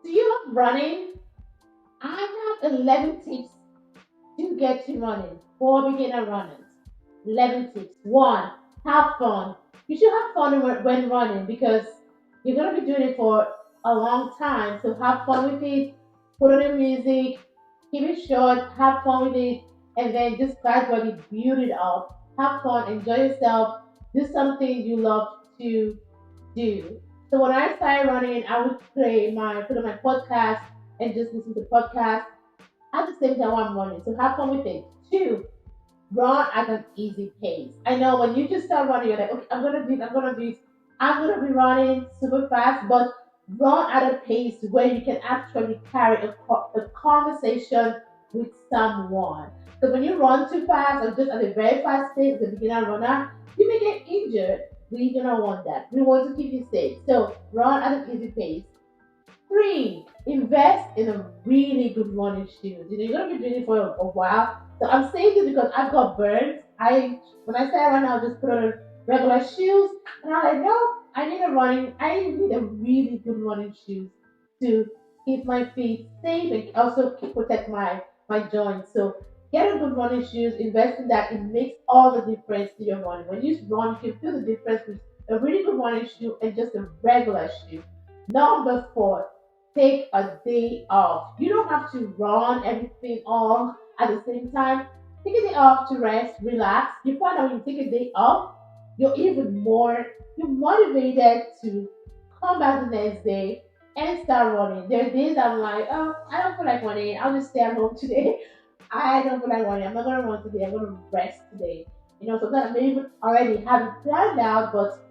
Do you love running? I have 11 tips to get you running for beginner runners. 11 tips. One, have fun. You should have fun when running because you're going to be doing it for a long time. So have fun with it. Put on the music. Keep it short. Have fun with it. And then just gradually build it up. Have fun. Enjoy yourself. Do something you love to do. So when I started running, I would put on my podcast and just listen to podcast at the same time I'm running. So have fun with it. Two, run at an easy pace. I know when you just start running, you're like, okay, I'm gonna do it, I'm gonna do it. I'm gonna be running super fast, but run at a pace where you can actually carry a conversation with someone. So when you run too fast or just at a very fast pace, the beginner runner, you may get injured. We do not want that. We want to keep you safe. So run at an easy pace. Three, invest in a really good running shoes. You're gonna be doing it for a while. So I'm saying this because I've got burns. I when I say run, I'll just put on regular shoes, and I'm like, no, I need a really good running shoes to keep my feet safe and also protect my joints. So get a good running shoes, invest in that. It makes all the difference to your running. When you run, you can feel the difference with a really good running shoe and just a regular shoe. Number four, take a day off. You don't have to run everything off at the same time. Take a day off to rest, relax. You find out when you take a day off, you're even more you're motivated to come back the next day and start running. There are days I'm like, oh, I don't feel like running. I'll just stay at home today. I don't feel like running. I'm not gonna run today. I'm gonna rest today. Sometimes I may even already have it planned out, but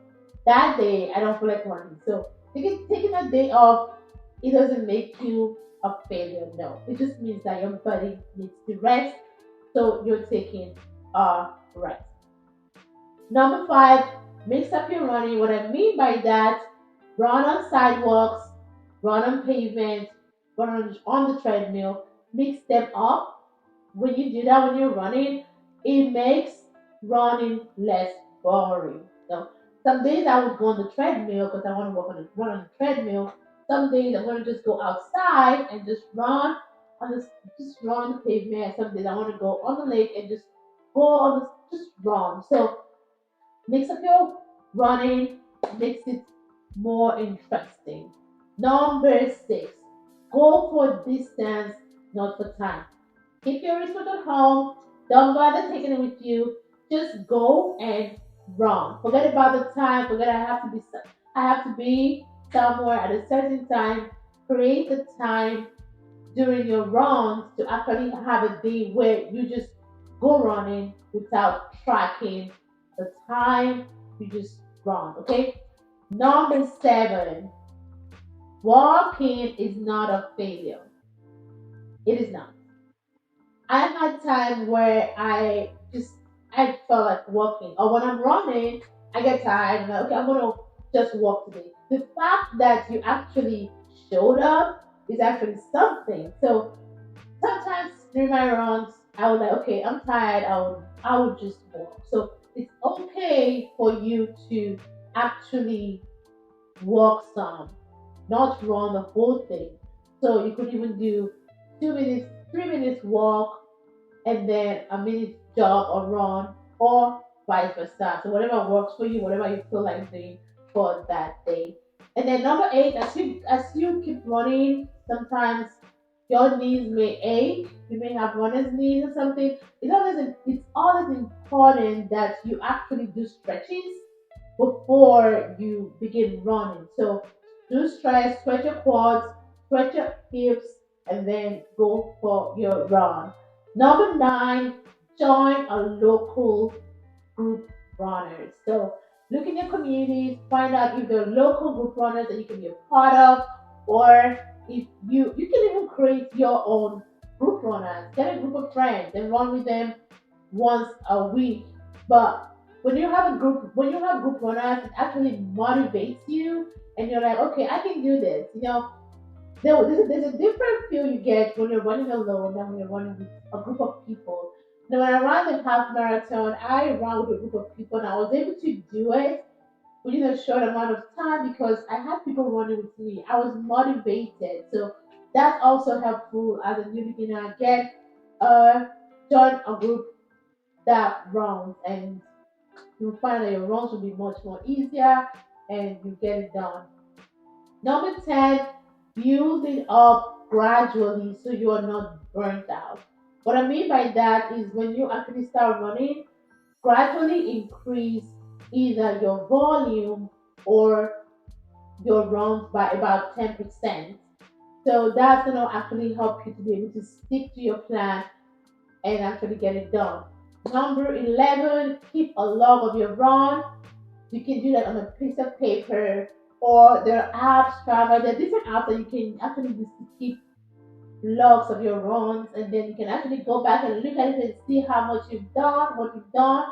that day I don't feel like running. So taking a day off, it doesn't make you a failure. No, it just means that your body needs to rest. So you're taking a rest. Number five, mix up your running. What I mean by that, run on sidewalks, run on pavement, run on the treadmill, mix them up. When you do that, when you're running, it makes running less boring. So some days I would go on the treadmill because I want to run on the treadmill. Some days I'm going to just go outside and just just run on the pavement. Some days I want to go on the lake and just go on just run. So mix up your running, makes it more interesting. Number six, go for distance, not for time. Keep your wristwatch at home. Don't bother taking it with you. Just go and run. Forget about the time. Forget I have to be somewhere at a certain time. Create the time during your runs to actually have a day where you just go running without tracking the time. You just run. Okay. Number seven, walking is not a failure. It is not. I had time where I felt like walking, or when I'm running, I get tired. I'm like, okay, I'm gonna just walk today. The fact that you actually showed up is actually something. So sometimes during my runs, I was like, okay, I'm tired. I would just walk. So it's okay for you to actually walk some, not run the whole thing. So you could even do 2 minutes, 3 minutes walk, and then a minute jog or run, or vice versa. So whatever works for you, whatever you feel like doing for that day. And then number eight, as you keep running, sometimes your knees may ache. You may have runner's knees or something. It's always important that you actually do stretches before you begin running. So do stretch your quads, stretch your hips, and then go for your run. Number nine, join a local group runners. So look in your communities, find out if there are local group runners that you can be a part of, or if you can even create your own group runners. Get a group of friends and run with them once a week. But when you have group runners, it actually motivates you, and you're like, okay, I can do this. There's a different feel you get when you're running alone than when you're running with a group of people. Now, when I ran the half marathon, I ran with a group of people and I was able to do it within a short amount of time because I had people running with me. I was motivated. So that's also helpful as a new beginner. Get join a group that runs, and you'll find that your runs will be much more easier and you get it done. Number 10, build it up gradually so you are not burnt out. What I mean by that is when you actually start running, gradually increase either your volume or your runs by about 10%. So that's going to actually help you to be able to stick to your plan and actually get it done. Number 11, keep a log of your run. You can do that on a piece of paper, or there are apps, Strava, there are different apps that you can actually use to keep logs of your runs, and then you can actually go back and look at it and see how much you've done, what you've done.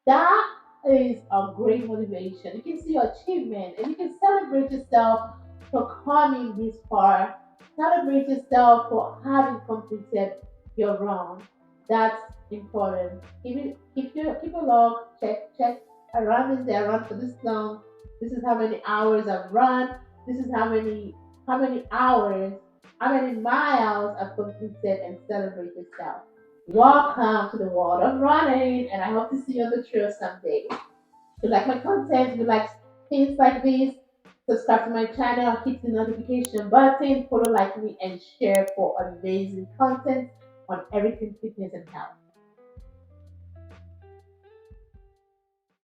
That is a great motivation. You can see your achievement and you can celebrate yourself for coming this far. Celebrate yourself for having completed your run. That's important. Keep a log, check. I run this day, I run for this long. This is how many hours I've run. This is how many hours, how many miles I've completed, and celebrate yourself. Welcome to the world of running, and I hope to see you on the trail someday. If you like my content, if you like things like this, subscribe to my channel, hit the notification button, follow, like me, and share for amazing content on everything fitness and health.